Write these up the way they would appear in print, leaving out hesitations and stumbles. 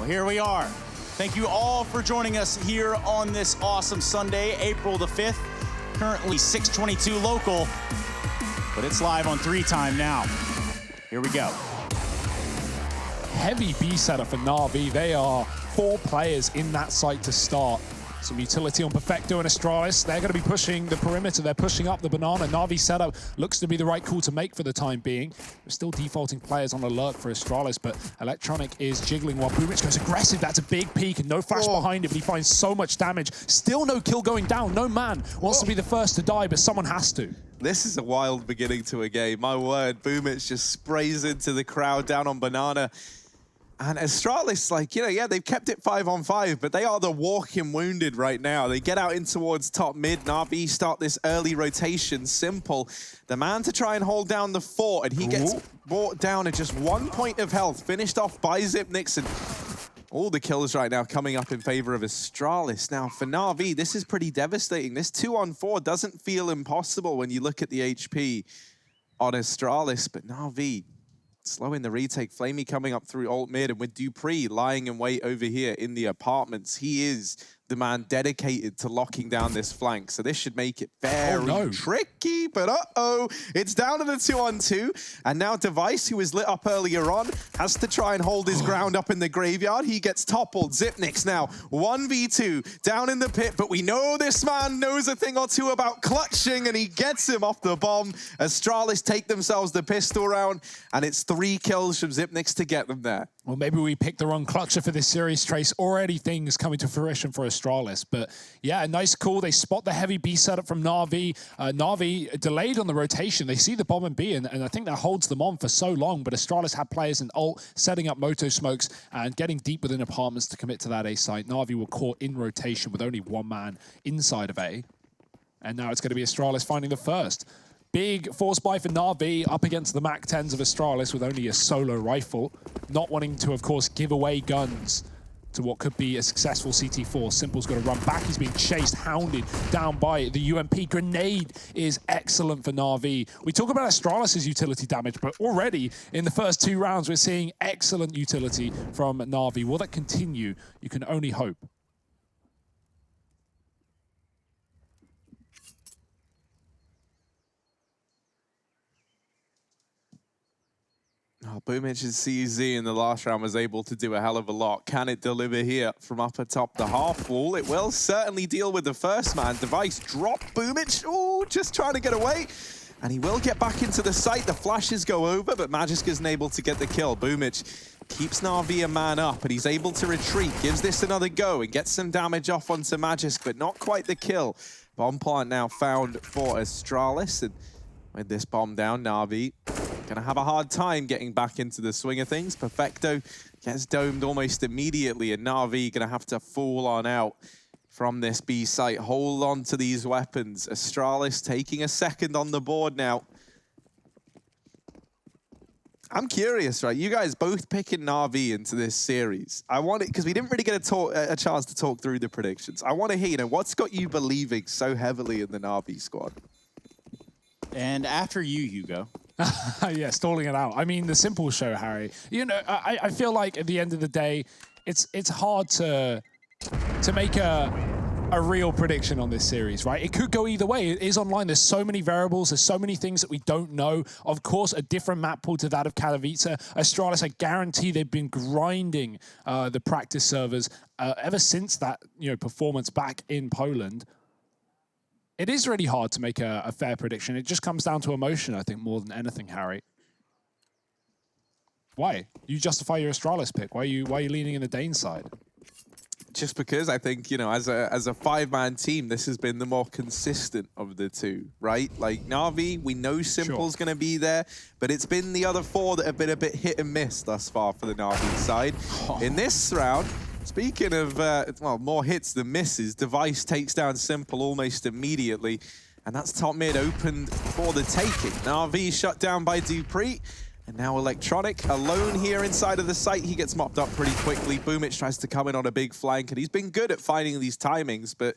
here we are. Thank you all for joining us here on this awesome Sunday, April the 5th. Currently 6:22 local, but it's live on 3 time now. Here we go. Heavy B setup for Navi. They are 4 players in that site to start. Some utility on Perfecto and Astralis. They're going to be pushing the perimeter. They're pushing up the banana. Navi setup looks to be the right call to make for the time being. There's still defaulting players on alert for Astralis, but Electronic is jiggling while Mitch goes aggressive. That's a big peek and no flash behind it, but he finds so much damage. Still no kill going down. No man wants to be the first to die, but someone has to. This is a wild beginning to a game. My word, Mitch just sprays into the crowd down on banana. And Astralis, like, yeah, they've kept it 5-on-5, but they are the walking wounded right now. They get out in towards top mid. Navi start this early rotation. Simple. The man to try and hold down the fort, and he gets brought down at just 1 point of health, finished off by Xyp9x. And all the kills right now coming up in favor of Astralis. Now, for Navi, this is pretty devastating. This 2-on-4 doesn't feel impossible when you look at the HP on Astralis, but Navi slowing the retake. Flamey coming up through alt mid, and with Prix lying in wait over here in the apartments. He is the man dedicated to locking down this flank. So this should make it very tricky, but it's down to the 2-on-2. And now Device, who was lit up earlier on, has to try and hold his ground up in the graveyard. He gets toppled. Xyp9x now 1v2 down in the pit, but we know this man knows a thing or two about clutching, and he gets him off the bomb. Astralis take themselves the pistol round, and it's 3 kills from Xyp9x to get them there. Well, maybe we picked the wrong clutcher for this series, Trace. Already things coming to fruition for Astralis. But yeah, a nice call. They spot the heavy B setup from Navi. Navi delayed on the rotation. They see the bomb and B, and I think that holds them on for so long. But Astralis had players in ult, setting up moto smokes and getting deep within apartments to commit to that A site. Navi were caught in rotation with only 1 man inside of A. And now it's going to be Astralis finding the first. Big force buy for Navi up against the MAC-10s of Astralis with only a solo rifle. Not wanting to, of course, give away guns to what could be a successful CT4. Simple's got to run back. He's being chased, hounded down by the UMP. Grenade is excellent for Navi. We talk about Astralis' utility damage, but already in the first 2 rounds, we're seeing excellent utility from Navi. Will that continue? You can only hope. Oh, Mitch's CZ in the last round was able to do a hell of a lot. Can it deliver here from up atop the half wall? It will certainly deal with the first man. Device drop Mitch. Oh, just trying to get away. And he will get back into the site. The flashes go over, but Majus isn't able to get the kill. Mitch keeps Navi a man up, and he's able to retreat. Gives this another go and gets some damage off onto Majus, but not quite the kill. Bomb plant now found for Astralis, and with this bomb down, Navi gonna have a hard time getting back into the swing of things. Perfecto gets domed almost immediately, and Navi gonna have to fall on out from this B site. Hold on to these weapons. Astralis taking a second on the board now. I'm curious, right? You guys both picking Navi into this series. I want it because we didn't really get a chance to talk through the predictions. I want to hear, what's got you believing so heavily in the Navi squad? And after you, Hugo. Yeah, stalling it out. I mean, the simple show, Harry. I feel like at the end of the day, it's hard to make a real prediction on this series, right? It could go either way. It is online. There's so many variables. There's so many things that we don't know. Of course, a different map pool to that of Katowice. Astralis, I guarantee they've been grinding the practice servers ever since that performance back in Poland. It is really hard to make a fair prediction. It just comes down to emotion, I think, more than anything, Harry. Why? You justify your Astralis pick. Why are you leaning in the Dane side? Just because I think, as a 5-man team, this has been the more consistent of the 2, right? Like Navi, we know Simple's going to be there, but it's been the other 4 that have been a bit hit and miss thus far for the Navi side. In this round, speaking of, more hits than misses, Device takes down Simple almost immediately, and that's top mid opened for the taking. Navi shut down by Prix, and now Electronic alone here inside of the site. He gets mopped up pretty quickly. Mitch tries to come in on a big flank, and he's been good at finding these timings, but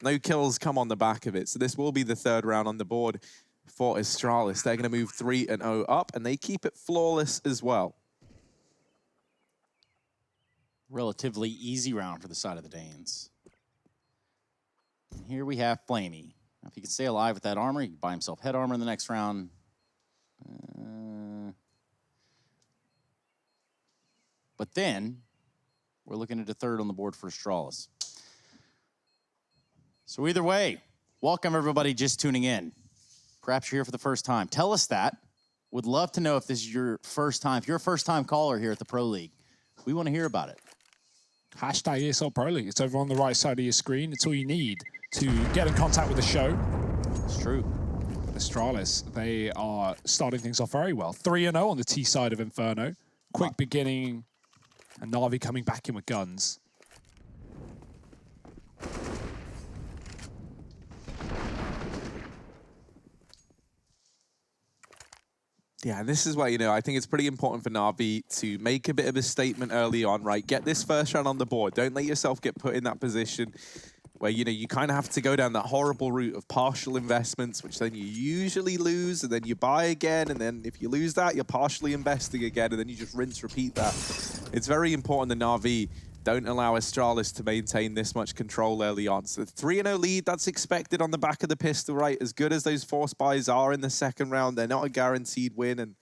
no kills come on the back of it. So this will be the 3rd round on the board for Astralis. They're going to move 3-0 up, and they keep it flawless as well. Relatively easy round for the side of the Danes. And here we have Flamey. Now, if he can stay alive with that armor, he can buy himself head armor in the next round. But then, we're looking at a third on the board for Astralis. So either way, welcome everybody just tuning in. Perhaps you're here for the first time. Tell us that. Would love to know if this is your first time. If you're a first-time caller here at the Pro League, we want to hear about it. Hashtag ESL Pro League. It's over on the right side of your screen. It's all you need to get in contact with the show. It's true. Astralis, they are starting things off very well. 3-0 on the T side of Inferno. Quick beginning, and Navi coming back in with guns. Yeah, and this is where, I think it's pretty important for Navi to make a bit of a statement early on, right? Get this first round on the board. Don't let yourself get put in that position where, you kind of have to go down that horrible route of partial investments, which then you usually lose, and then you buy again, and then if you lose that, you're partially investing again, and then you just rinse, repeat that. It's very important that Navi don't allow Astralis to maintain this much control early on. So 3-0 lead, that's expected on the back of the pistol, right? As good as those force buys are in the second round, they're not a guaranteed win, and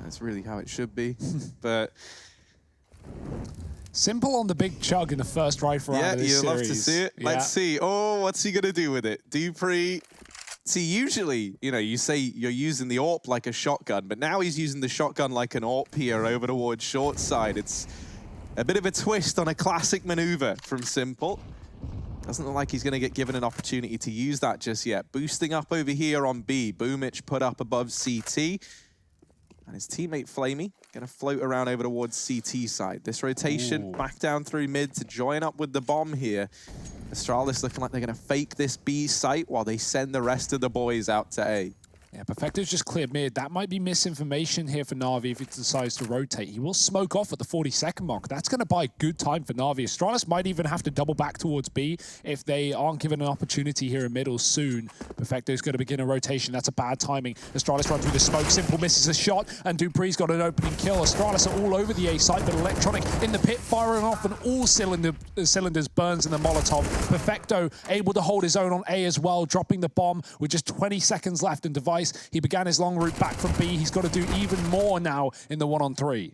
that's really how it should be. But simple on the big chug in the first rifle round of this series. Yeah, you love to see it. Yeah. Let's see. Oh, what's he going to do with it? Prix. See, usually, you say you're using the AWP like a shotgun, but now he's using the shotgun like an AWP here over towards short side. It's a bit of a twist on a classic maneuver from Simple. Doesn't look like he's going to get given an opportunity to use that just yet. Boosting up over here on B. Boomich put up above CT. And his teammate Flamey going to float around over towards CT side. This rotation back down through mid to join up with the bomb here. Astralis looking like they're going to fake this B site while they send the rest of the boys out to A. Yeah, Perfecto's just cleared mid. That might be misinformation here for Navi if he decides to rotate. He will smoke off at the 40-second mark. That's going to buy good time for Navi. Astralis might even have to double back towards B if they aren't given an opportunity here in middle soon. Perfecto's going to begin a rotation. That's a bad timing. Astralis run through the smoke. Simple misses a shot, and Dupree's got an opening kill. Astralis are all over the A site, but Electronic in the pit firing off, and all cylinders burns in the Molotov. Perfecto able to hold his own on A as well, dropping the bomb with just 20 seconds left in Device. He began his long route back from B. He's got to do even more now in the 1-on-3.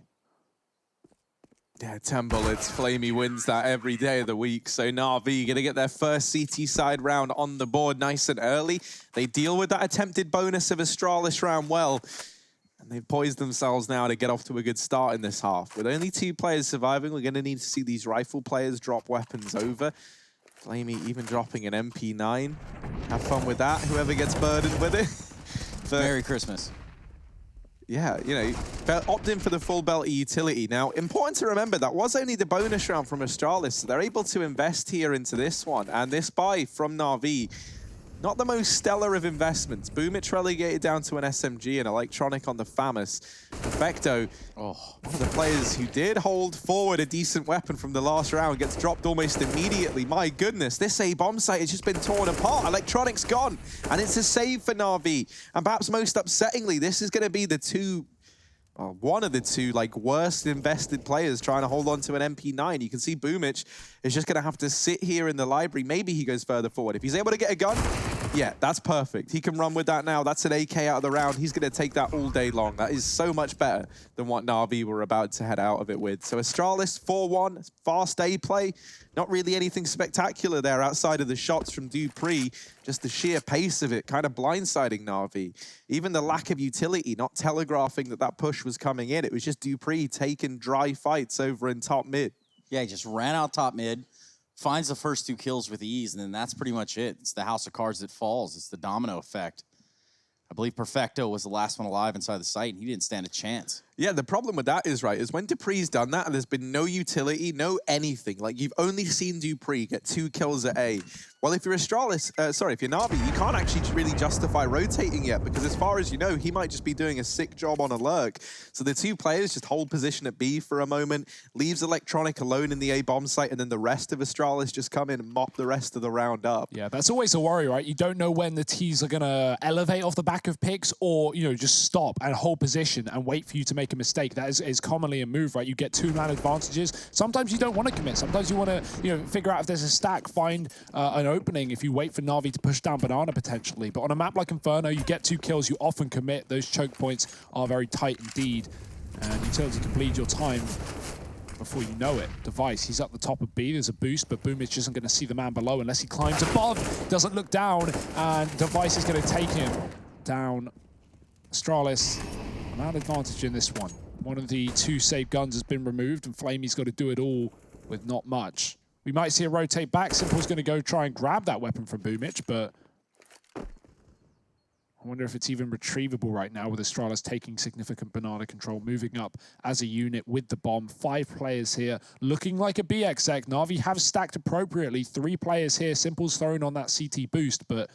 Yeah, Temblets, Flamey wins that every day of the week. So Navi going to get their first CT side round on the board nice and early. They deal with that attempted bonus of Astralis round well. And they've poised themselves now to get off to a good start in this half. With only 2 players surviving, we're going to need to see these rifle players drop weapons over. Flamey even dropping an MP9. Have fun with that, whoever gets burdened with it. But Merry Christmas. yeah, opt in for the full belt utility. Now, important to remember, that was only the bonus round from Astralis, so they're able to invest here into this one. And this buy from Navi, not the most stellar of investments. Boomich relegated down to an SMG and Electronic on the FAMAS. Perfecto, one of the players who did hold forward a decent weapon from the last round, gets dropped almost immediately. My goodness, this A bomb site has just been torn apart. Electronic's gone, and it's a save for Navi. And perhaps most upsettingly, this is going to be one of the two worst invested players trying to hold on to an MP9. You can see Boomich is just going to have to sit here in the library. Maybe he goes further forward. If he's able to get a gun, yeah, that's perfect. He can run with that now. That's an AK out of the round. He's going to take that all day long. That is so much better than what Navi were about to head out of it with. So Astralis, 4-1, fast A play. Not really anything spectacular there outside of the shots from Dupree. Just the sheer pace of it kind of blindsiding Navi. Even the lack of utility, not telegraphing that push was coming in. It was just Dupree taking dry fights over in top mid. Yeah, he just ran out top mid, finds the first 2 kills with ease, and then that's pretty much it. It's the house of cards that falls. It's the domino effect. I believe Perfecto was the last one alive inside the site, and he didn't stand a chance. Yeah, the problem with that is when Dupree's done that and there's been no utility, no anything, you've only seen Dupree get 2 kills at A. Well, if you're Astralis, if you're Navi, you can't actually really justify rotating yet, because as far as you know, he might just be doing a sick job on a lurk. So the 2 players just hold position at B for a moment, leaves Electronic alone in the A bomb site, and then the rest of Astralis just come in and mop the rest of the round up. Yeah, that's always a worry, right? You don't know when the T's are going to elevate off the back of picks or, just stop and hold position and wait for you to make make a mistake. That is commonly a move, right? You get 2-man advantages. Sometimes you don't want to commit. Sometimes you want to, figure out if there's a stack, find an opening if you wait for Navi to push down Banana potentially. But on a map like Inferno, you get 2 kills, you often commit. Those choke points are very tight indeed. And Utility can bleed your time before you know it. Device, he's up the top of B. There's a boost, but Boomich isn't going to see the man below unless he climbs above. Doesn't look down, and Device is going to take him down. Astralis, man advantage in this one. One of the 2 safe guns has been removed, and Flamey's got to do it all with not much. We might see a rotate back. Simple's going to go try and grab that weapon from Boomich, but I wonder if it's even retrievable right now with Astralis taking significant Banana control, moving up as a unit with the bomb. 5 players here, looking like a BXX. Navi have stacked appropriately. 3 players here. Simple's thrown on that CT boost, but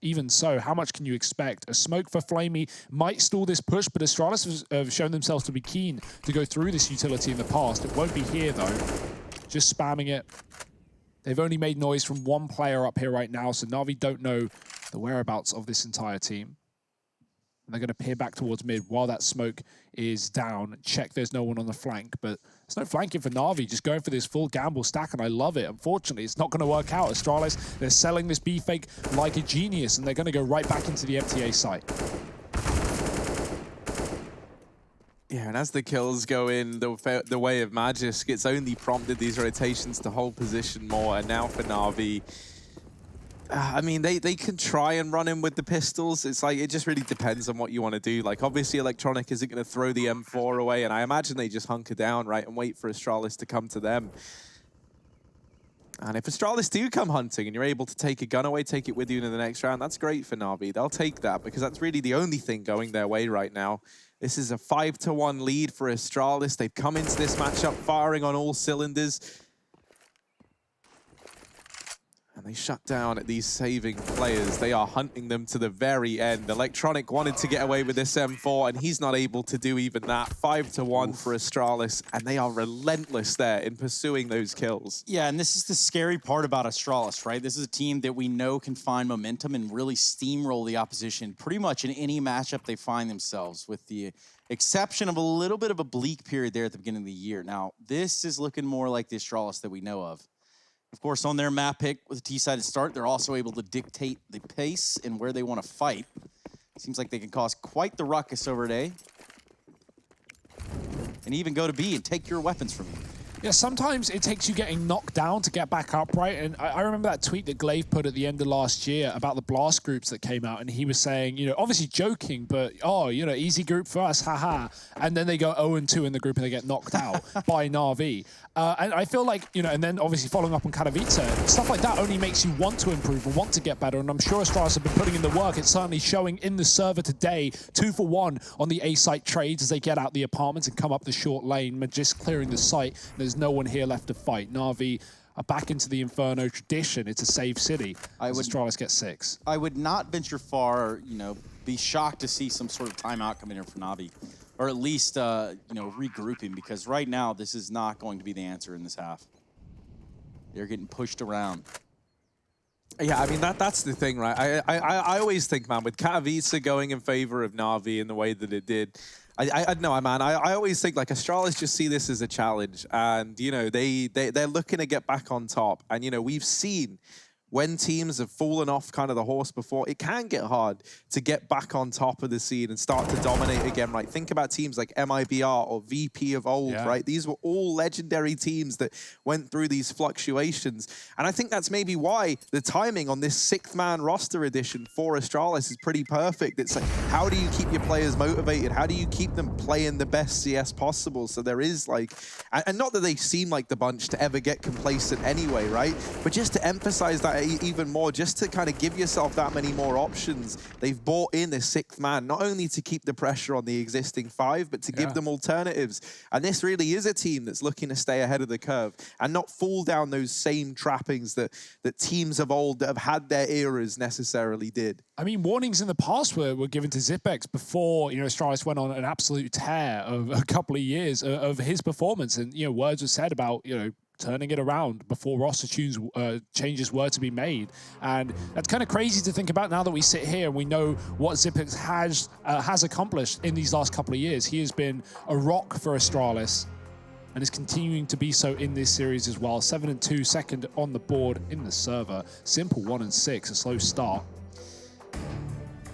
even so, how much can you expect? A smoke for Flamey might stall this push, but Astralis have shown themselves to be keen to go through this utility in the past. It won't be here, though. Just spamming it. They've only made noise from 1 player up here right now, so Navi don't know the whereabouts of this entire team. And they're going to peer back towards mid while that smoke is down. Check there's no one on the flank, but there's no flanking for Navi, just going for this full gamble stack, and I love it. Unfortunately, it's not going to work out. Astralis, they're selling this B fake like a genius, and they're going to go right back into the MTA site. Yeah, and as the kills go in the way of Majus, it's only prompted these rotations to hold position more, and now for Navi, I mean, they can try and run in with the pistols. It's like, it just really depends on what you want to do. Like, obviously, Electronic isn't going to throw the M4 away, and I imagine they just hunker down, right, and wait for Astralis to come to them. And if Astralis do come hunting and you're able to take a gun away, take it with you in the next round, that's great for Navi. They'll take that because that's really the only thing going their way right now. This is a 5-1 lead for Astralis. They've come into this matchup firing on all cylinders. And they shut down at these saving players. They are hunting them to the very end. Electronic wanted to get away with this M4, and he's not able to do even that. 5-1 for Astralis, and they are relentless there in pursuing those kills. Yeah, and this is the scary part about Astralis, right? This is a team that we know can find momentum and really steamroll the opposition pretty much in any matchup they find themselves, with the exception of a little bit of a bleak period there at the beginning of the year. Now, this is looking more like the Astralis that we know of. Of course, on their map pick with a T-sided start, they're also able to dictate the pace and where they want to fight. Seems like they can cause quite the ruckus over at A. And even go to B and take your weapons from you. Yeah, sometimes it takes you getting knocked down to get back up, right? And I remember that tweet that Clave put at the end of last year about the blast groups that came out, and he was saying, obviously joking, but, easy group for us, haha. And then they go 0-2 in the group and they get knocked out by Navi. And I feel like, and then obviously following up on Katowice, stuff like that only makes you want to improve and want to get better. And I'm sure Astralis have been putting in the work. It's certainly showing in the server today. 2 for 1 on the A-site trades as they get out the apartments and come up the short lane. Majus clearing the site. There's no one here left to fight. Navi are back into the Inferno tradition. It's a save city. Astralis get 6. I would not venture far, be shocked to see some sort of timeout come in here for Navi. Or at least, regrouping, because right now this is not going to be the answer in this half. They're getting pushed around. Yeah, I mean, that's the thing, right? I always think, man, with Katowice going in favor of Navi in the way that it did, I know, man. I always think, like, Astralis just see this as a challenge, and they're looking to get back on top. And we've seen when teams have fallen off kind of the horse before, it can get hard to get back on top of the scene and start to dominate again, right? Think about teams like MIBR or VP of old, right? These were all legendary teams that went through these fluctuations. And I think that's maybe why the timing on this 6th-man roster edition for Astralis is pretty perfect. It's like, how do you keep your players motivated? How do you keep them playing the best CS possible? So there is like, and not that they seem like the bunch to ever get complacent anyway, right? But just to emphasize that even more, just to kind of give yourself that many more options. They've brought in this 6th man, not only to keep the pressure on the existing 5, but to give them alternatives. And this really is a team that's looking to stay ahead of the curve and not fall down those same trappings that teams of old that have had their eras necessarily did. I mean, warnings in the past were given to Zipex before, Astralis went on an absolute tear of a couple of years of his performance. And, words were said about, turning it around before roster changes were to be made. And that's kind of crazy to think about now that we sit here and we know what Xyp9x has accomplished in these last couple of years. He has been a rock for Astralis and is continuing to be so in this series as well. 7-2, second on the board in the server. Simple 1-6, a slow start.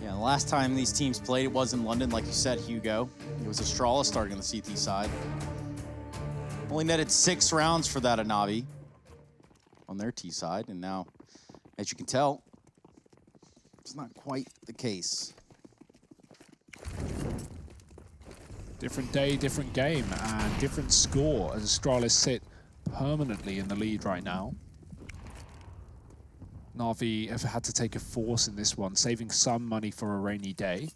Yeah, the last time these teams played, it was in London, like you said, Hugo. It was Astralis starting on the CT side. Only netted 6 rounds for that Navi on their T side, and now, as you can tell, it's not quite the case. Different day, different game, and different score as Astralis sit permanently in the lead right now. Navi have had to take a force in this one, saving some money for a rainy day.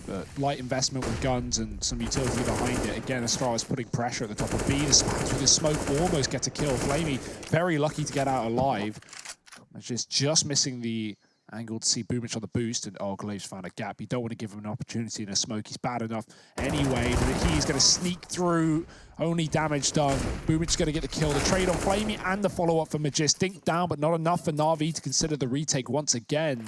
But light investment with guns and some utility behind it. Again, Astralis putting pressure at the top of B. The spams with his smoke almost get a kill. Flamey very lucky to get out alive. Just missing the angle to see Boomich on the boost, and oh, Clave's found a gap. You don't want to give him an opportunity in a smoke. He's bad enough anyway, but he's going to sneak through. Only damage done. Boomich going to get the kill. The trade on Flamey and the follow-up for Majus. Dink down, but not enough for Navi to consider the retake once again.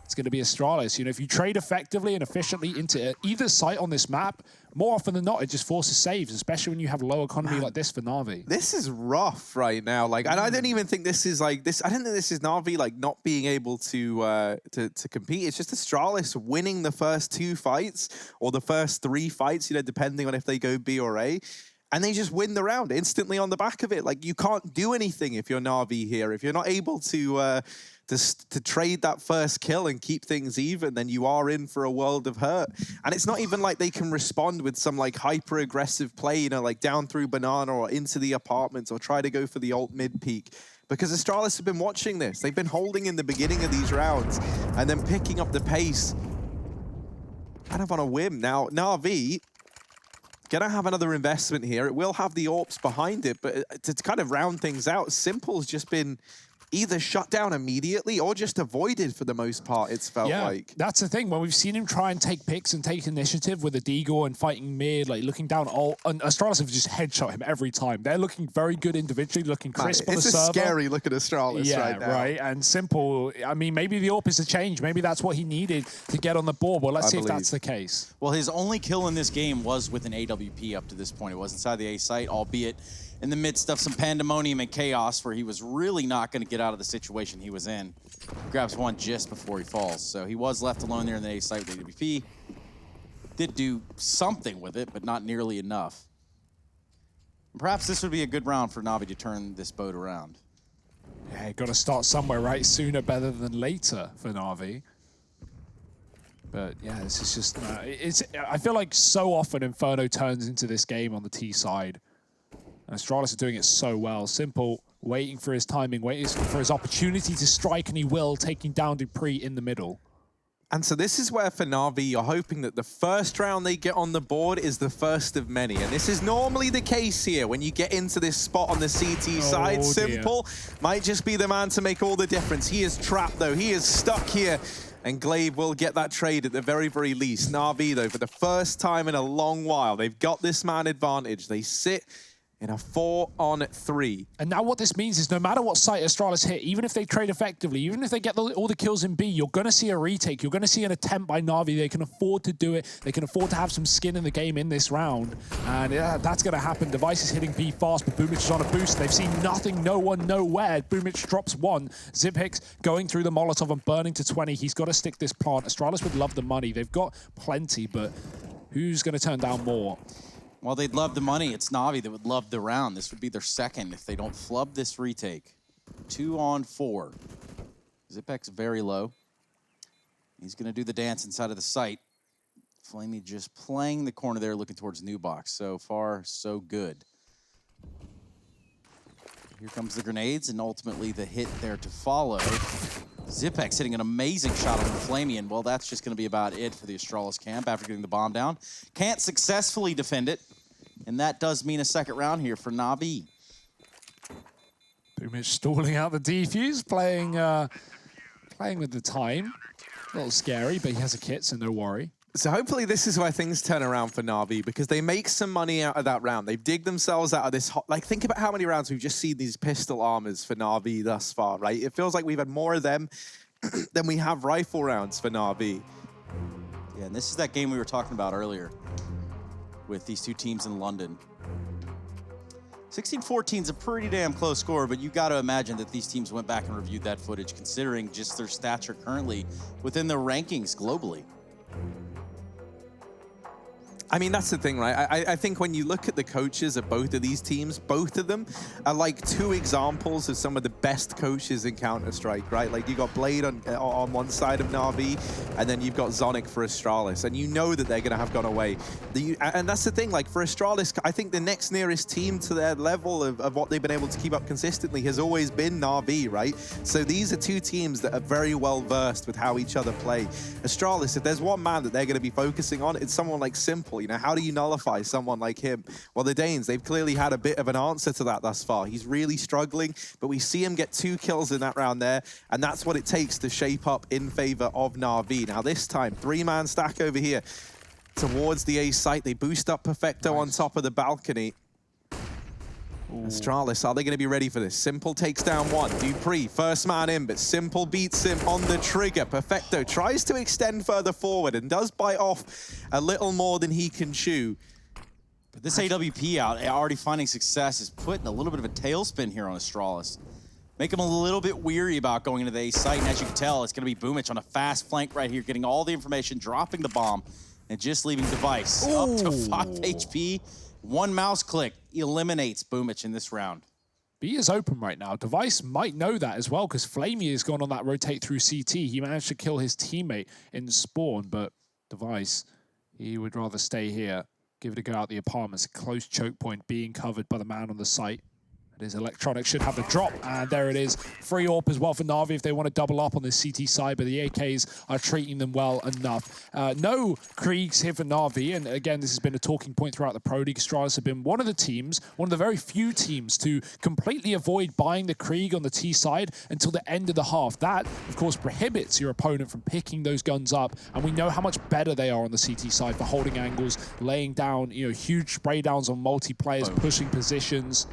It's going to be Astralis. You know, if you trade effectively and efficiently into either site on this map, more often than not, it just forces saves, especially when you have low economy like this for Navi. This is rough right now. Like, and I don't even think this is like this. I don't think this is Navi like not being able to compete. It's just Astralis winning the first 2 fights or the first 3 fights. You know, depending on if they go B or A. And they just win the round instantly on the back of it. Like, you can't do anything if you're Navi here. If you're not able to trade that first kill and keep things even, then you are in for a world of hurt. And it's not even like they can respond with some like hyper-aggressive play, you know, like down through Banana or into the apartments or try to go for the ult mid-peak. Because Astralis have been watching this. They've been holding in the beginning of these rounds and then picking up the pace kind of on a whim. Now, Navi gonna have another investment here. It will have the AWPs behind it, but to kind of round things out, Simple's just been either shut down immediately or just avoided for the most part, it's felt like. That's the thing. When we've seen him try and take picks and take initiative with a Deagle and fighting mid, like looking down all, and Astralis have just headshot him every time. They're looking very good individually, looking crisp on the server. It's a scary look at Astralis right now. Right. And Simple, I mean, maybe the AWP is a change. Maybe that's what he needed to get on the board. Well, let's see if that's the case. Well, his only kill in this game was with an AWP up to this point. It was inside the A site, albeit in the midst of some pandemonium and chaos where he was really not going to get out of the situation he was in. He grabs one just before he falls. So he was left alone there in the A site with AWP. Did do something with it, but not nearly enough. And perhaps this would be a good round for Navi to turn this boat around. Yeah, got to start somewhere, right? Sooner better than later for Navi. But yeah, this is just, I feel like so often Inferno turns into this game on the T side. And Astralis are doing it so well. Simple, waiting for his timing, waiting for his opportunity to strike, and he will, taking down Prix in the middle. And so this is where for Navi, you're hoping that the first round they get on the board is the first of many. And this is normally the case here when you get into this spot on the CT side. Simple might just be the man to make all the difference. He is trapped though, he is stuck here. And Clave will get that trade at the very, very least. Navi though, for the first time in a long while, they've got this man advantage. They sit in a 4-on-3. And now what this means is no matter what site Astralis hit, even if they trade effectively, even if they get all the kills in B, you're going to see a retake. You're going to see an attempt by Navi. They can afford to do it. They can afford to have some skin in the game in this round. And yeah, that's going to happen. Device is hitting B fast, but Boomich is on a boost. They've seen nothing, no one, nowhere. Boomich drops one. Xyp9x going through the Molotov and burning to 20. He's got to stick this plant. Astralis would love the money. They've got plenty, but who's going to turn down more? Well, they'd love the money. It's Navi that would love the round. This would be their second if they don't flub this retake. 2-on-4. Xyp9x very low. He's going to do the dance inside of the site. Flamey just playing the corner there, looking towards new box. So far, so good. Here comes the grenades, and ultimately the hit there to follow. Xyp9x hitting an amazing shot on the Flamey, and well, that's just going to be about it for the Astralis camp after getting the bomb down. Can't successfully defend it, and that does mean a second round here for Navi. Boomich stalling out the defuse, playing with the time. A little scary, but he has a kit, so no worry. So hopefully this is where things turn around for Navi, because they make some money out of that round. They've digged themselves out of this hot... Like, think about how many rounds we've just seen these pistol armors for Navi thus far, right? It feels like we've had more of them than we have rifle rounds for Navi. Yeah, and this is that game we were talking about earlier with these two teams in London. 16-14 is a pretty damn close score, but you got to imagine that these teams went back and reviewed that footage, considering just their stature currently within their rankings globally. I mean, that's the thing, right? I think when you look at the coaches of both of these teams, both of them are like two examples of some of the best coaches in Counter-Strike, right? Like, you got Blade on one side of Navi, and then you've got Swannack for Astralis, and you know that they're going to have gone away. And that's the thing, like, for Astralis, I think the next nearest team to their level of what they've been able to keep up consistently has always been Navi, right? So these are two teams that are very well versed with how each other play. Astralis, if there's one man that they're going to be focusing on, it's someone like Simple. You know, how do you nullify someone like him? Well, the Danes, they've clearly had a bit of an answer to that thus far. He's really struggling, but we see him get 2 kills in that round there, and that's what it takes to shape up in favor of Navi. Now this time, 3-man stack over here towards the A site. They boost up Perfecto on top of the balcony. Astralis, are they going to be ready for this? Simple takes down one. Prix, first man in, but Simple beats him on the trigger. Perfecto tries to extend further forward and does bite off a little more than he can chew. But this AWP out, already finding success, is putting a little bit of a tailspin here on Astralis. Make him a little bit weary about going into the A site, and as you can tell, it's going to be Boomich on a fast flank right here, getting all the information, dropping the bomb, and just leaving Device up to 5 HP. 1 mouse click eliminates Boomich in this round. B is open right now. Device might know that as well, because Flamey has gone on that rotate through CT. He managed to kill his teammate in spawn, but Device, he would rather stay here, give it a go out the apartments. A close choke point being covered by the man on the site. It is Electronic should have the drop, and there it is. Free AWP as well for Navi if they want to double up on the CT side, but the AKs are treating them well enough. No Kriegs here for Navi, and again, this has been a talking point throughout the Pro League. Astralis have been one of the teams, one of the very few teams to completely avoid buying the Krieg on the T side until the end of the half. That, of course, prohibits your opponent from picking those guns up, and we know how much better they are on the CT side for holding angles, laying down, you know, huge spray downs on multiplayers, pushing positions.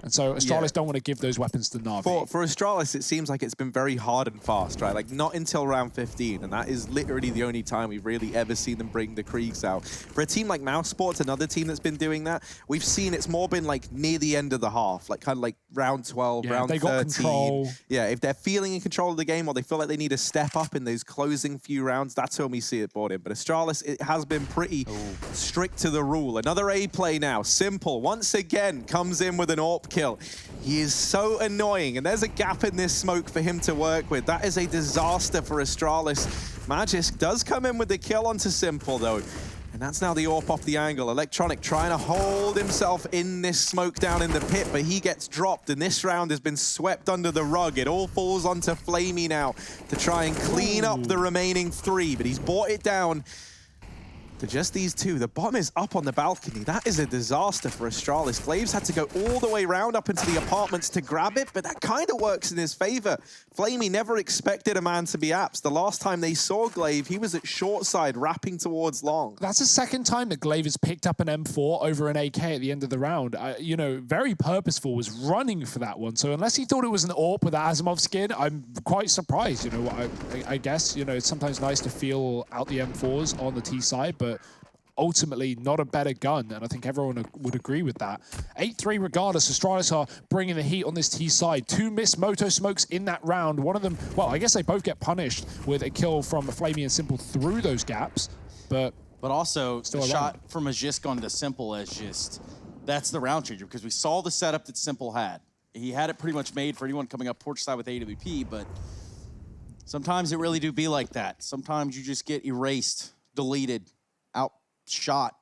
And so Astralis don't want to give those weapons to Navi. For Astralis, it seems like it's been very hard and fast, right? Like, not until round 15, and that is literally the only time we've really ever seen them bring the Kriegs out. For a team like Mouse Sports, another team that's been doing that, we've seen it's more been like near the end of the half, like kind of like round 12, round 13. Got control. Yeah, if they're feeling in control of the game or they feel like they need to step up in those closing few rounds, that's when we see it brought in. But Astralis, it has been pretty strict to the rule. Another A play now. Simple, once again, comes in with an AWP kill. He is so annoying, and there's a gap in this smoke for him to work with. That is a disaster for Astralis. Majus does come in with the kill onto Simple, though. And that's now the AWP off the angle. Electronic trying to hold himself in this smoke down in the pit, but he gets dropped, and this round has been swept under the rug. It all falls onto Flamey now to try and clean up the remaining 3, but he's brought it down to just these 2. The bomb is up on the balcony. That is a disaster for Astralis. Clave's had to go all the way round up into the apartments to grab it, but that kind of works in his favor. Flamey never expected a man to be apps. The last time they saw Clave, he was at short side, wrapping towards long. That's the second time that Clave has picked up an M4 over an AK at the end of the round. You know, very purposeful, was running for that one. So unless he thought it was an AWP with Asimov skin, I'm quite surprised. You know, I guess, you know, it's sometimes nice to feel out the M4s on the T side, but ultimately not a better gun, and I think everyone would agree with that. 8-3 regardless. Astralis are bringing the heat on this T side. 2 missed Moto smokes in that round. One of them, well, I guess they both get punished with a kill from Flamey and Simple through those gaps, but also the shot from Majus going to Simple as just, that's the round changer, because we saw the setup that Simple had. He had it pretty much made for anyone coming up porch side with AWP, but sometimes it really do be like that. Sometimes you just get erased, deleted, outshot.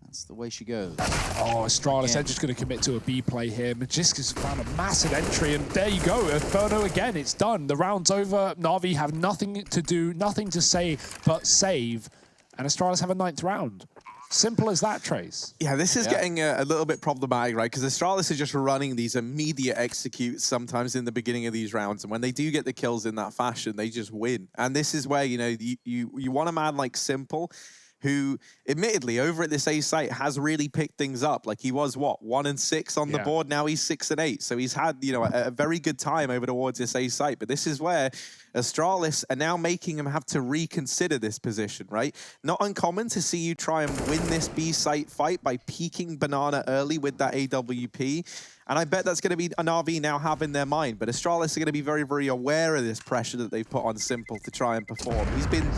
That's the way she goes. Oh, Astralis, they're just going to commit to a B play here. Majisca's found a massive entry, and there you go. Inferno again, it's done. The round's over. Navi have nothing to do, nothing to say but save, and Astralis have a 9th round. Simple as that, Trace. Yeah, this is getting a little bit problematic, right? Because Astralis are just running these immediate executes sometimes in the beginning of these rounds. And when they do get the kills in that fashion, they just win. And this is where, you know, you want a man like Simple, who admittedly over at this A site has really picked things up. Like he was, what, 1 and 6 on the board. Now he's 6 and 8. So he's had, you know, a very good time over towards this A site. But this is where Astralis are now making him have to reconsider this position, right? Not uncommon to see you try and win this B site fight by peeking Banana early with that AWP. And I bet that's going to be a Navi now have in their mind. But Astralis are going to be very, very aware of this pressure that they've put on Simple to try and perform. He's been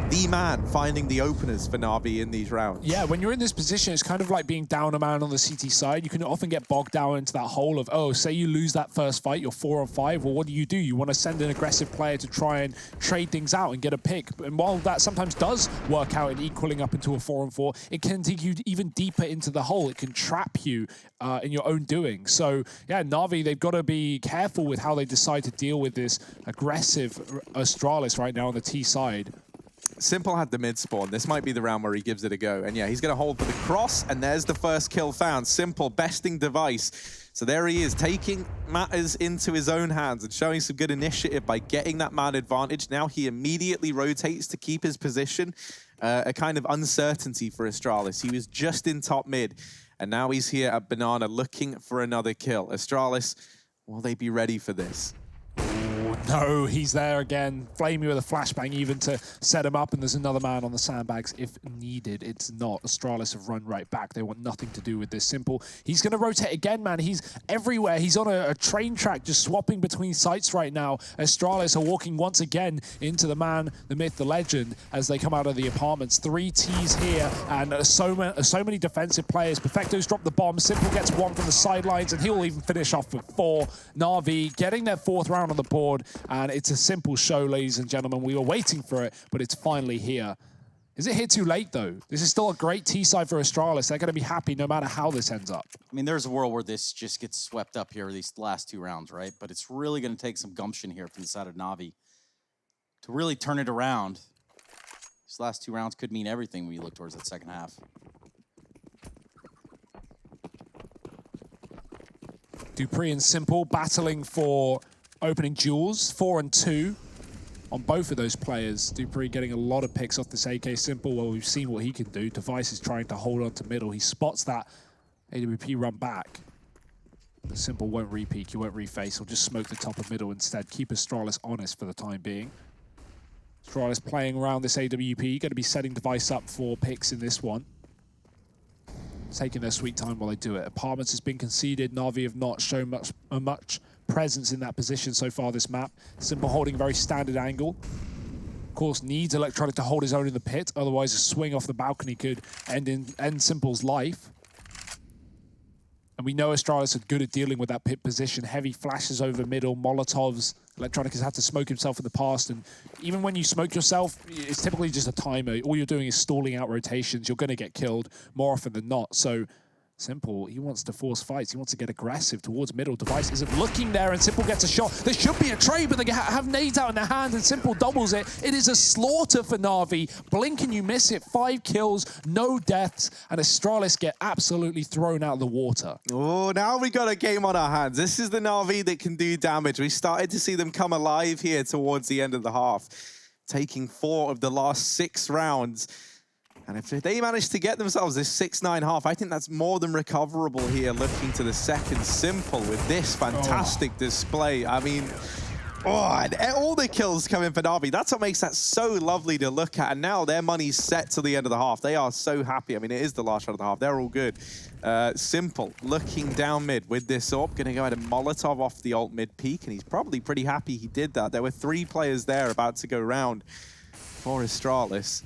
the man finding the openers for Navi in these rounds. Yeah, when you're in this position, it's kind of like being down a man on the CT side. You can often get bogged down into that hole of, oh, say you lose that first fight, you're 4 on 5. Well, what do? You want to send an aggressive player to try and trade things out and get a pick. And while that sometimes does work out in equaling up into a 4 on 4, it can take you even deeper into the hole. It can trap you in your own doing. So, yeah, Navi, they've got to be careful with how they decide to deal with this aggressive Astralis right now on the T side. Simple had the mid spawn. This might be the round where he gives it a go. And yeah, he's going to hold for the cross, and there's the first kill found. Simple besting device. So there he is, taking matters into his own hands and showing some good initiative by getting that man advantage. Now he immediately rotates to keep his position. A kind of uncertainty for Astralis. He was just in top mid, and now he's here at Banana looking for another kill. Astralis, will they be ready for this? No, he's there again. Flamey with a flashbang even to set him up, and there's another man on the sandbags if needed. It's not. Astralis have run right back. They want nothing to do with this. Simple. He's going to rotate again, man. He's everywhere. He's on a train track just swapping between sites right now. Astralis are walking once again into the man, the myth, the legend as they come out of the apartments. 3 Ts here, and so many defensive players. Perfecto's dropped the bomb. Simple gets 1 from the sidelines, and he'll even finish off with 4. Navi getting their 4th round on the board. And it's a Simple show, ladies and gentlemen. We were waiting for it, but it's finally here. Is it here too late, though? This is still a great T-side for Astralis. They're going to be happy no matter how this ends up. I mean, there's a world where this just gets swept up here, these last 2 rounds, right? But it's really going to take some gumption here from the side of Navi to really turn it around. These last 2 rounds could mean everything when you look towards that second half. Dupree and Simple battling for opening duels, 4 and 2 on both of those players. Dupree getting a lot of picks off this AK. Simple, well, we've seen what he can do. Device is trying to hold on to middle. He spots that AWP run back. The Simple won't re-peek, he won't reface. He'll just smoke the top of middle instead. Keep Astralis honest for the time being. Astralis playing around this AWP, going to be setting Device up for picks in this one. Taking their sweet time while they do it. Apartments has been conceded. Navi have not shown much presence in that position so far this map. Simple holding a very standard angle. Of course, needs Electronic to hold his own in the pit. Otherwise, a swing off the balcony could end Simple's life. And we know Astralis are good at dealing with that pit position. Heavy flashes over middle, Molotovs. Electronic has had to smoke himself in the past. And even when you smoke yourself, it's typically just a timer. All you're doing is stalling out rotations. You're going to get killed more often than not. So Simple, he wants to force fights. He wants to get aggressive towards middle. Device isn't looking there, and Simple gets a shot. There should be a trade, but they have nades out in their hands, and Simple doubles it. It is a slaughter for Navi. Blink and you miss it. 5 kills, no deaths, and Astralis get absolutely thrown out of the water. Oh, now we got a game on our hands. This is the Navi that can do damage. We started to see them come alive here towards the end of the half, taking 4 of the last 6 rounds. And if they manage to get themselves this 6-9 half, I think that's more than recoverable here, looking to the second. Simple with this fantastic display. I mean, and all the kills coming for Navi. That's what makes that so lovely to look at. And now their money's set to the end of the half. They are so happy. I mean, it is the last shot of the half. They're all good. Simple looking down mid with this AWP. Going to go ahead and Molotov off the ult mid peak. And he's probably pretty happy he did that. There were 3 players there about to go round for Astralis.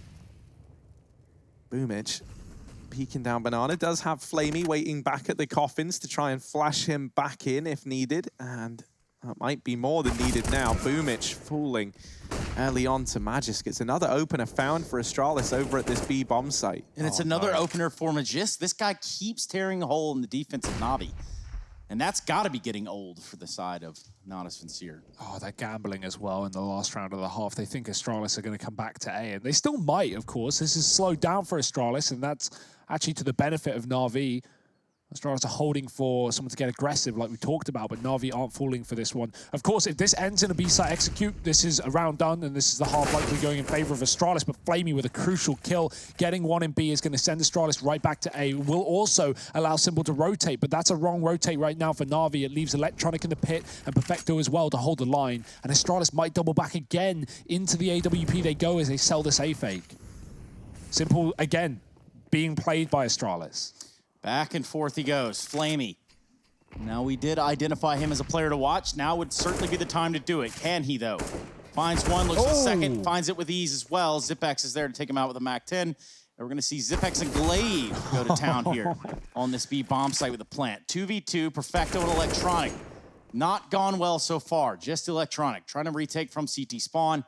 Boomich peeking down Banana. Does have Flamey waiting back at the coffins to try and flash him back in if needed. And that might be more than needed now. Boomich fooling early on to Majus. Gets another opener found for Astralis over at this B bomb site. And it's another opener for Majus. This guy keeps tearing a hole in the defense of Navi. And that's got to be getting old for the side of Natus Vincere. Oh, they're gambling as well in the last round of the half. They think Astralis are going to come back to A, and they still might, of course. This is slowed down for Astralis, and that's actually to the benefit of Navi. Astralis are holding for someone to get aggressive like we talked about, but Navi aren't falling for this one. Of course, if this ends in a B-side execute, this is a round done, and this is the half likely going in favor of Astralis, but Flamey with a crucial kill, getting one in B is going to send Astralis right back to A. Will also allow Simple to rotate, but that's a wrong rotate right now for Navi. It leaves Electronic in the pit and Perfecto as well to hold the line, and Astralis might double back again into the AWP they go as they sell this A fake. Simple, again, being played by Astralis. Back and forth he goes, Flamey. Now we did identify him as a player to watch. Now would certainly be the time to do it. Can he though? Finds one, looks at the second, finds it with ease as well. Zipex is there to take him out with a MAC-10. And we're gonna see Zipex and Clave go to town here on this B bomb site with a plant. 2v2, Perfecto and Electronic. Not gone well so far, just Electronic. Trying to retake from CT spawn.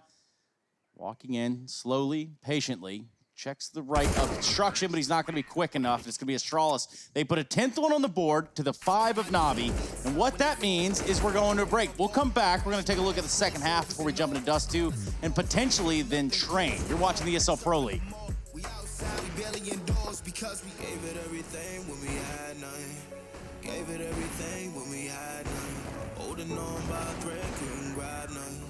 Walking in slowly, patiently. Checks the right obstruction, but he's not going to be quick enough. It's going to be Astralis. They put a 10th one on the board to the 5 of Navi. And what that means is we're going to a break. We'll come back. We're going to take a look at the second half before we jump into Dust 2 and potentially then train. You're watching the ESL Pro League. We outside, we barely indoors because we gave it everything when we had nothing. Gave it everything when we had nothing. Holding on by a thread, couldn't grab nothing.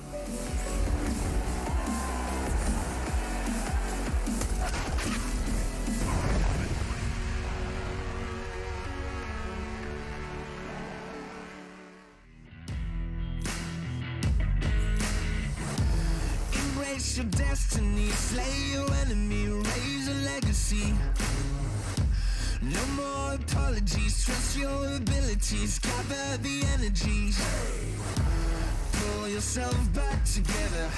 Embrace your destiny, slay your enemy, raise a legacy. No more apologies, trust your abilities, gather the energies. Pull yourself back together,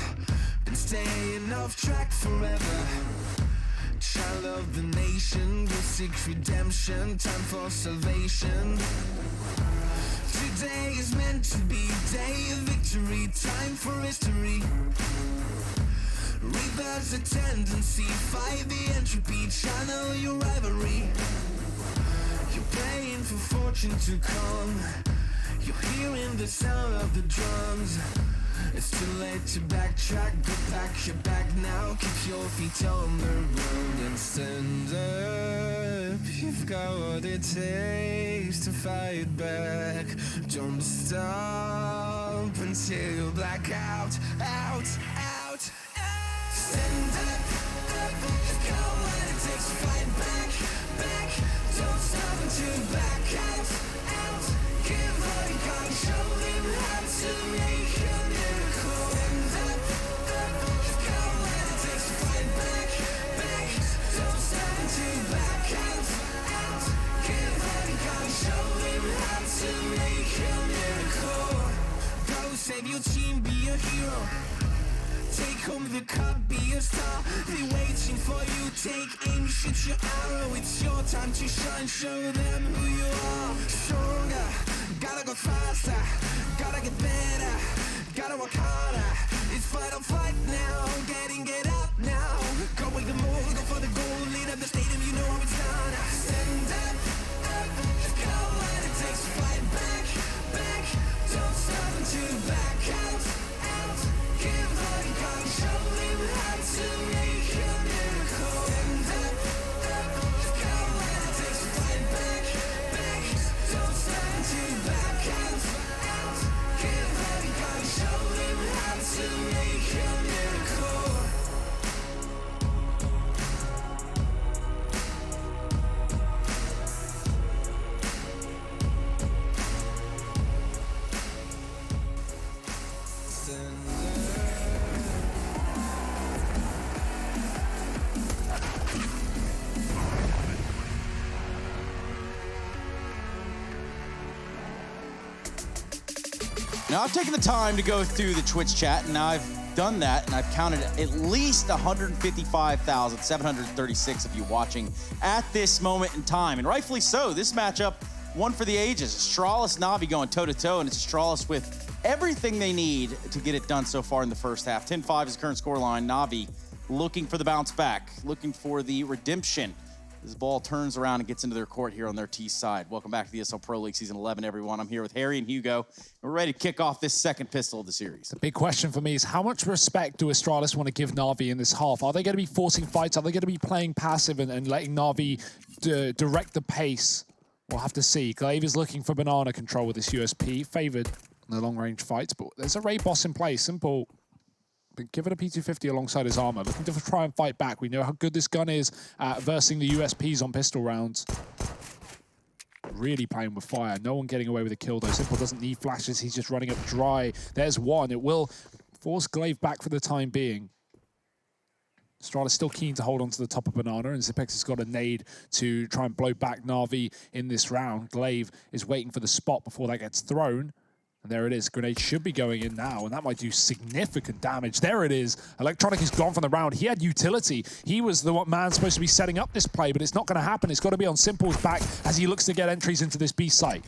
been staying off track forever. Child of the nation, will seek redemption, time for salvation. Today is meant to be day of victory, time for history. Reverse the tendency, fight the entropy, channel your rivalry. You're praying for fortune to come, you're hearing the sound of the drums. It's too late to backtrack, go pack your bag now, keep your feet on the road and stand up. You've got what it takes to fight back. Don't stop until you black out, out. Stand up, you've got what it takes to fight back. Don't stop until you back out. Give all you got, show them how to make a miracle. Stand up, you've got what it takes to fight back. Don't stop until you back out. Give all you got, show them how to make a miracle. Go save your team, be a hero. Take home the cup, be a star. They waiting for you, take aim, shoot your arrow. It's your time to shine, show them who you are. Stronger, gotta go faster, gotta get better, gotta work harder. It's fight or flight now, get out now. Go with the move, go for the goal, lead up the stadium, you know how it's done. Stand up, you've got what it takes to fight back. Don't stop until you back out. Give all you got, show them how to make a miracle. Stand up, you've got what it takes to fight back. Don't stop until you back out. Give all you got, show them how to make a miracle. Now, I've taken the time to go through the Twitch chat, and I've done that, and I've counted at least 155,736 of you watching at this moment in time. And rightfully so, this matchup, one for the ages. Astralis, Navi going toe-to-toe, and it's Astralis with everything they need to get it done so far in the first half. 10-5 is the current scoreline. Navi looking for the bounce back, looking for the redemption. This ball turns around and gets into their court here on their T side. Welcome back to the ESL Pro League Season 11, everyone. I'm here with Harry and Hugo. We're ready to kick off this second pistol of the series. The big question for me is how much respect do Astralis want to give Navi in this half? Are they going to be forcing fights? Are they going to be playing passive and letting Navi direct the pace? We'll have to see. Clave is looking for banana control with this USP. Favoured in the long-range fights, but there's a Ray boss in play. Simple. But give it a P250 alongside his armor. Looking to try and fight back. We know how good this gun is at versing the USPs on pistol rounds. Really playing with fire. No one getting away with a kill, though. Simple doesn't need flashes. He's just running up dry. There's one. It will force Clave back for the time being. Estrada still keen to hold on to the top of Banana, and Zipex has got a nade to try and blow back Navi in this round. Clave is waiting for the spot before that gets thrown. And there it is. Grenade should be going in now, and that might do significant damage. There it is. Electronic is gone from the round. He had utility. He was the man supposed to be setting up this play, but it's not going to happen. It's got to be on Simple's back as he looks to get entries into this B site.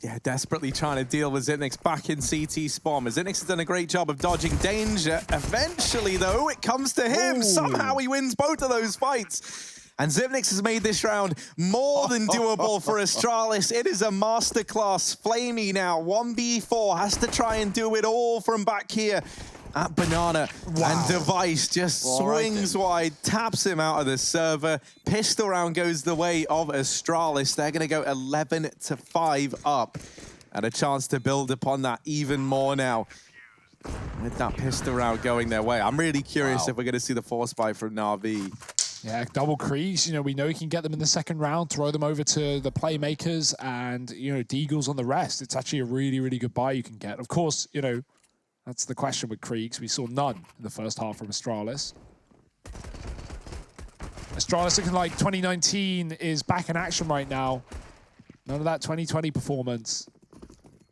Yeah, desperately trying to deal with Zinix back in CT spawn. Zinix has done a great job of dodging danger. Eventually, though, it comes to him. Ooh. Somehow he wins both of those fights. And Zivnix has made this round more than doable for Astralis. It is a masterclass. Flamey now, 1v4, has to try and do it all from back here at Banana. Wow. And Device just swings wide, taps him out of the server. Pistol round goes the way of Astralis. They're going to go 11-5 up. And a chance to build upon that even more now. With that pistol round going their way. I'm really curious if we're going to see the force buy from Navi. Yeah, double Kreegs, you know, we know he can get them in the second round, throw them over to the playmakers, and, you know, Deagles on the rest. It's actually a really, really good buy you can get. Of course, you know, that's the question with Kreegs. We saw none in the first half from Astralis. Astralis looking like 2019 is back in action right now. None of that 2020 performance.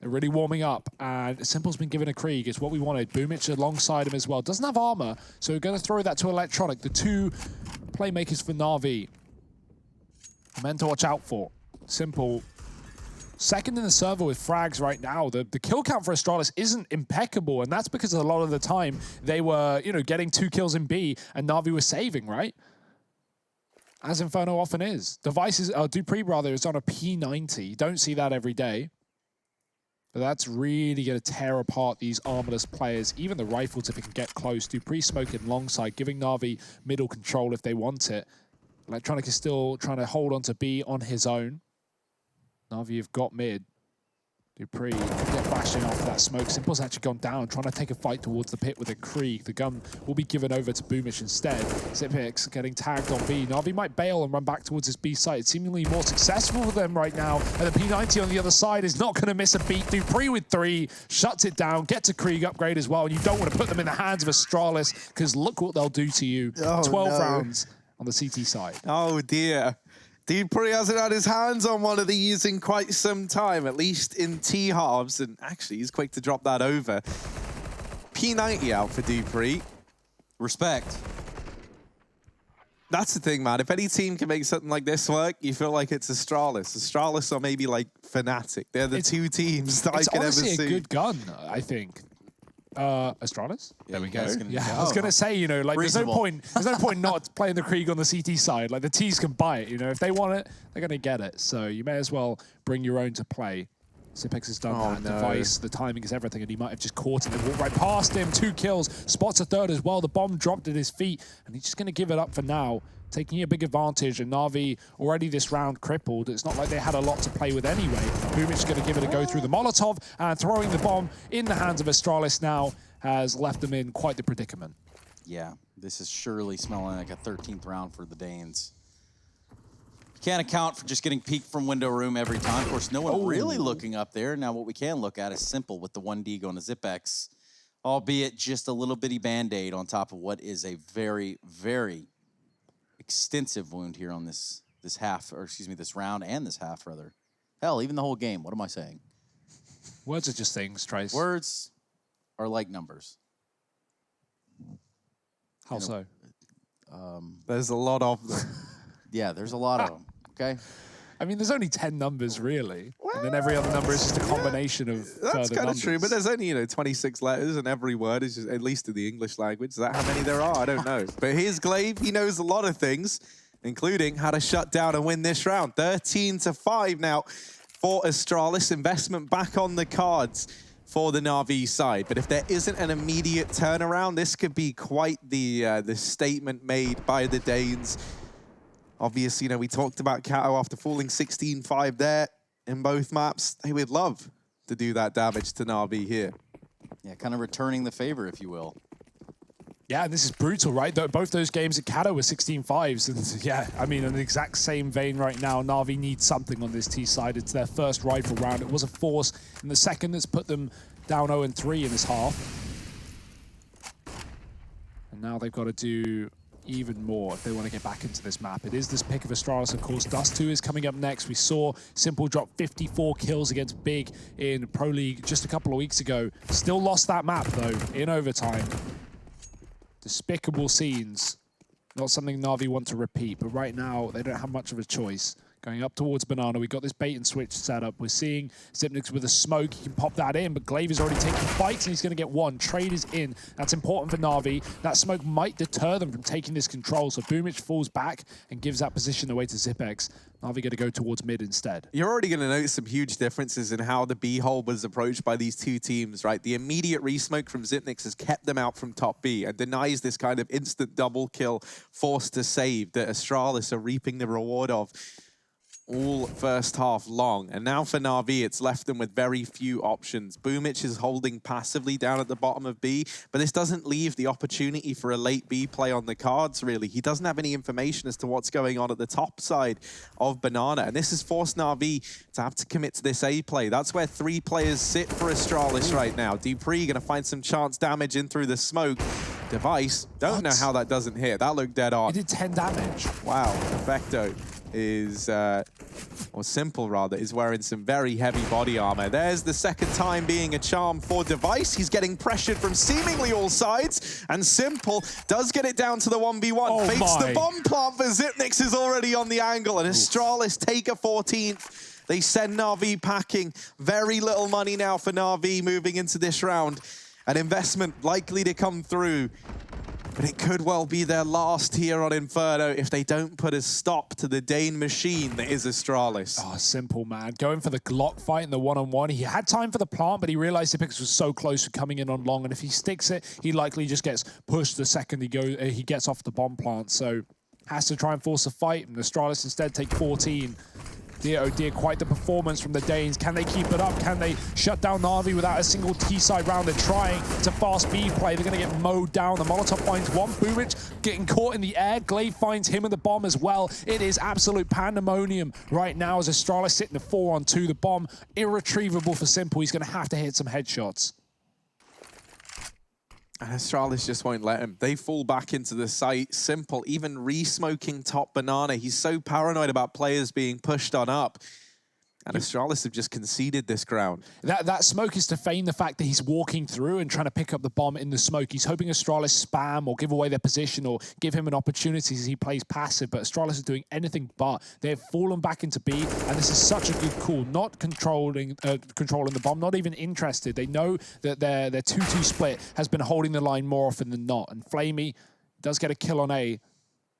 They're really warming up, and Simple's been given a Krieg. It's what we wanted. Boomich alongside him as well. Doesn't have armor, so we're going to throw that to Electronic. The two playmakers for Navi. Men to watch out for. Simple. Second in the server with frags right now. The kill count for Astralis isn't impeccable, and that's because a lot of the time they were, you know, getting 2 kills in B, and Navi was saving, right? As Inferno often is. Devices, Dupree, rather, is on a P90. You don't see that every day. But that's really going to tear apart these armorless players. Even the rifles, if it can get close. Dupree smoking alongside, giving Navi middle control if they want it. Electronic is still trying to hold on to B on his own. Navi have got mid. Dupree get flashing off that smoke. Simple's actually gone down, trying to take a fight towards the pit with a Krieg. The gun will be given over to Boomish instead. Zipix getting tagged on B. Navi might bail and run back towards his B site. It's seemingly more successful for them right now. And the P90 on the other side is not going to miss a beat. Dupree with 3, shuts it down, gets a Krieg upgrade as well. And you don't want to put them in the hands of Astralis, because look what they'll do to you. 12 rounds on the CT side. Oh dear. Dupree hasn't had his hands on one of these in quite some time, at least in T-halves, and actually he's quick to drop that over. P90 out for Dupree. Respect. That's the thing, man. If any team can make something like this work, you feel like it's Astralis. Astralis or maybe like Fnatic. They're the two teams that I could ever see. It's honestly a good gun, I think. Astralis? There we go. Yeah, I was gonna say, you know, like there's no point not playing the Krieg on the CT side. Like the T's can buy it, you know. If they want it, they're gonna get it. So you may as well bring your own to play. Zipex has done that. Device, the timing is everything, and he might have just caught it and walked right past him. 2 kills, spots a third as well. The bomb dropped at his feet, and he's just gonna give it up for now. Taking a big advantage, and Navi already this round crippled. It's not like they had a lot to play with anyway. Boomich is going to give it a go through the Molotov, and throwing the bomb in the hands of Astralis now has left them in quite the predicament. Yeah, this is surely smelling like a 13th round for the Danes. You can't account for just getting peeked from window room every time. Of course, no one really looking up there. Now what we can look at is Simple with the 1D going to Zipex, albeit just a little bitty Band-Aid on top of what is a very, very extensive wound here on this half, or excuse me, this round and this half, rather. Hell, even the whole game. What am I saying? Words are just things, Trace. Words are like numbers. How so? There's a lot of them. Yeah, there's a lot of them, okay? I mean, there's only 10 numbers, really. And then every other number is just a combination of That's kind of numbers. true, but there's only, 26 letters and every word is just, at least in the English language. Is that how many there are? I don't know. But here's Clave. He knows a lot of things, including how to shut down and win this round. 13-5 now for Astralis. Investment back on the cards for the Navi side. But if there isn't an immediate turnaround, this could be quite the statement made by the Danes. Obviously, we talked about Kato after falling 16-5 there in both maps. They would love to do that damage to Navi here. Yeah, kind of returning the favor, if you will. Yeah, this is brutal, right? Both those games at Kato were 16-5s. And yeah, I mean, in the exact same vein right now, Navi needs something on this T side. It's their first rifle round. It was a force in the second that's put them down 0-3 in this half. And now they've got to do even more if they want to get back into this map. It is this pick of Astralis, of course. Dust 2 is coming up next. We saw Simple drop 54 kills against Big in Pro League just a couple of weeks ago. Still lost that map, though, in overtime. Despicable scenes. Not something Navi want to repeat, but right now they don't have much of a choice. Going up towards Banana, we got this bait and switch set up. We're seeing Xyp9x with a smoke. He can pop that in, but Clave is already taking fights and he's going to get one. Trade is in. That's important for Navi. That smoke might deter them from taking this control, so Boomich falls back and gives that position away to Xyp9x. Navi going to go towards mid instead. You're already going to notice some huge differences in how the B hole was approached by these two teams, right? The immediate resmoke from Xyp9x has kept them out from top B and denies this kind of instant double kill forced to save that Astralis are reaping the reward of all first half long. And now for Navi, it's left them with very few options. Boomich is holding passively down at the bottom of B, but this doesn't leave the opportunity for a late B play on the cards, really. He doesn't have any information as to what's going on at the top side of Banana, and this has forced Navi to have to commit to this A play. That's where 3 players sit for Astralis right now. Dupree going to find some chance damage in through the smoke. Device, don't know how that doesn't hit. That looked dead on. He did 10 damage. Wow, Perfecto is, or Simple rather, is wearing some very heavy body armor. There's the second time being a charm for Device. He's getting pressured from seemingly all sides, and Simple does get it down to the 1v1. Fakes the bomb plant for Xyp9x is already on the angle, and Astralis take a 14th. They send Navi packing. Very little money now for Navi moving into this round. An investment likely to come through, but it could well be their last here on Inferno if they don't put a stop to the Dane machine that is Astralis. Oh, Simple, man. Going for the Glock fight in the one-on-one. He had time for the plant, but he realized Xyp9x was so close to coming in on long, and if he sticks it, he likely just gets pushed the second he gets off the bomb plant. So has to try and force a fight, and Astralis instead take 14. Dear, oh dear, quite the performance from the Danes. Can they keep it up? Can they shut down Navi without a single T-side round? They're trying to fast B play. They're going to get mowed down. The Molotov finds one. Boomich getting caught in the air. Clave finds him in the bomb as well. It is absolute pandemonium right now as Astralis sitting the 4-on-2. The bomb, irretrievable for Simple. He's going to have to hit some headshots. And Astralis just won't let him. They fall back into the site. Simple, even re-smoking top Banana. He's so paranoid about players being pushed on up. And Astralis have just conceded this ground. That smoke is to feign the fact that he's walking through and trying to pick up the bomb in the smoke. He's hoping Astralis spam or give away their position or give him an opportunity as he plays passive, but Astralis is doing anything but. They've fallen back into B, and this is such a good call. Not controlling the bomb, not even interested. They know that their 2-2 split has been holding the line more often than not, and Flamey does get a kill on A.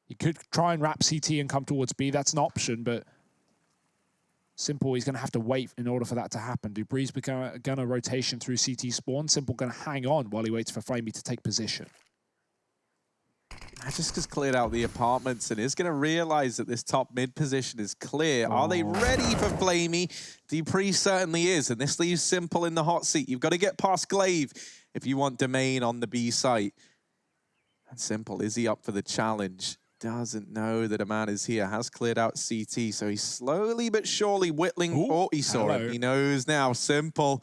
He could try and wrap CT and come towards B. That's an option, but Simple, he's going to have to wait in order for that to happen. Dupree's going to rotation through CT spawn. Simple going to hang on while he waits for Flamey to take position. Majus has cleared out the apartments and is going to realize that this top mid position is clear. Are they ready for Flamey? Dupree certainly is, and this leaves Simple in the hot seat. You've got to get past Clave if you want Domain on the B site. And Simple, is he up for the challenge? Doesn't know that a man is here, has cleared out CT, so he's slowly but surely whittling. Oh, he saw him. He knows now. Simple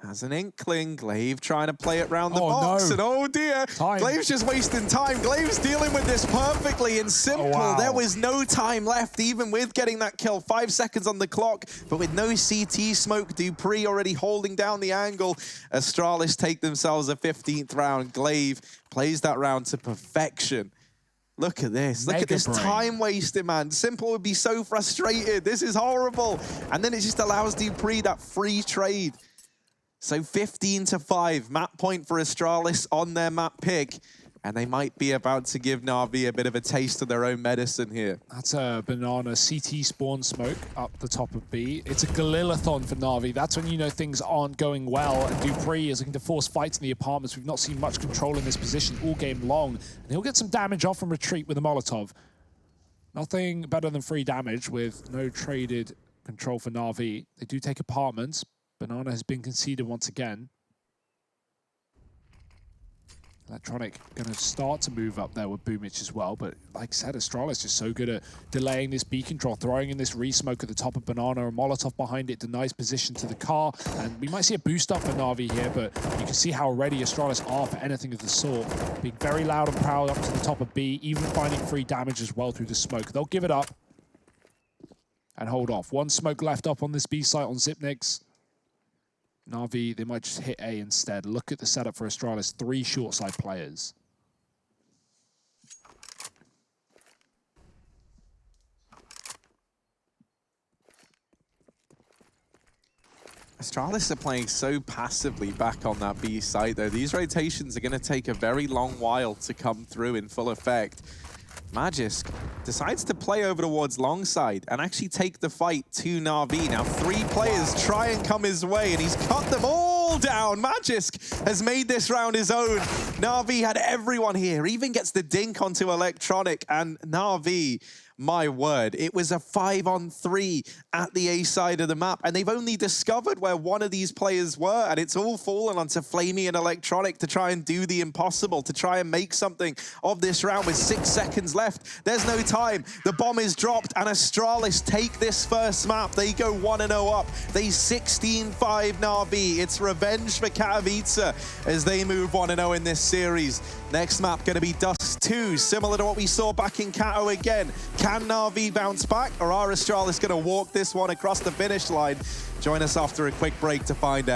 has an inkling. Clave trying to play it round the box, and oh dear, Clave's just wasting time. Clave's dealing with this perfectly, and Simple, there was no time left, even with getting that kill. 5 seconds on the clock, but with no CT smoke, Dupree already holding down the angle. Astralis take themselves a 15th round. Clave plays that round to perfection. Look at this. Look at this time wasting, man. Simple would be so frustrated. This is horrible. And then it just allows Dupree that free trade. So 15-5. Map point for Astralis on their map pick. And they might be about to give Navi a bit of a taste of their own medicine here. That's a banana CT spawn smoke up the top of B. It's a Galilathon for Navi. That's when you know things aren't going well. And Dupree is looking to force fights in the apartments. We've not seen much control in this position all game long. And he'll get some damage off from retreat with a Molotov. Nothing better than free damage with no traded control for Navi. They do take apartments. Banana has been conceded once again. Electronic going to start to move up there with Boomich as well, but like I said, Astralis just so good at delaying this beacon draw, throwing in this Resmoke at the top of Banana, a Molotov behind it, denies position to the car, and we might see a boost up for Navi here, but you can see how ready Astralis are for anything of the sort. Being very loud and proud up to the top of B, even finding free damage as well through the smoke. They'll give it up and hold off. One smoke left up on this B site on Zipniks. Navi, they might just hit A instead. Look at the setup for Astralis. 3 short side players. Astralis are playing so passively back on that B site, though. These rotations are going to take a very long while to come through in full effect. Majus decides to play over towards long side and actually take the fight to Navi. Now 3 players try and come his way, and he's cut them all down. Majus has made this round his own. Navi had everyone here, even gets the dink onto Electronic, and Navi, my word, it was a 5-on-3 at the A side of the map, and they've only discovered where one of these players were, and it's all fallen onto Flamey and Electronic to try and do the impossible, to try and make something of this round with 6 seconds left. There's no time. The bomb is dropped, and Astralis take this first map. They go 1-0 up. They 16-5 Navi. It's revenge for Katowice as they move 1-0 in this series. Next map going to be Dust 2, similar to what we saw back in Kato again. Can Navi bounce back, or are Astralis going to walk this one across the finish line? Join us after a quick break to find out.